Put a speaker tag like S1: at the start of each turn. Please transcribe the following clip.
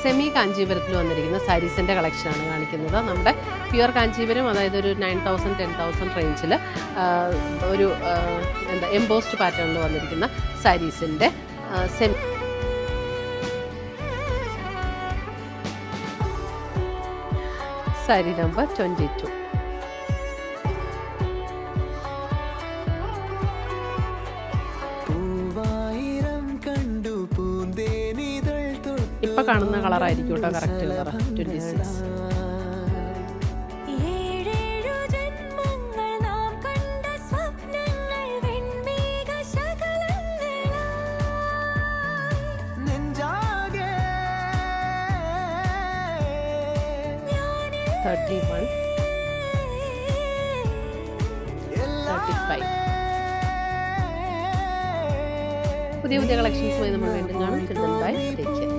S1: Semi കാഞ്ചീപുരത്തിൽ വന്നിരിക്കുന്ന സാരീസിൻ്റെ കളക്ഷനാണ് കാണിക്കുന്നത്. നമ്മുടെ പ്യുവർ കാഞ്ചീപുരം, അതായത് ഒരു 9,000 10,000 റേഞ്ചിൽ ഒരു എംബോസ്ഡ് പാറ്റേണിൽ വന്നിരിക്കുന്ന സാരീസിൻ്റെ സെമി. സാരി നമ്പർ 22. ഇപ്പം കാണുന്ന കളറായിരിക്കും കേട്ടോ കറക്റ്റ് കളർ 26. പുതിയ കളക്ഷൻസുമായി നമ്മൾ വീണ്ടും കാണും. ബൈ. Take care.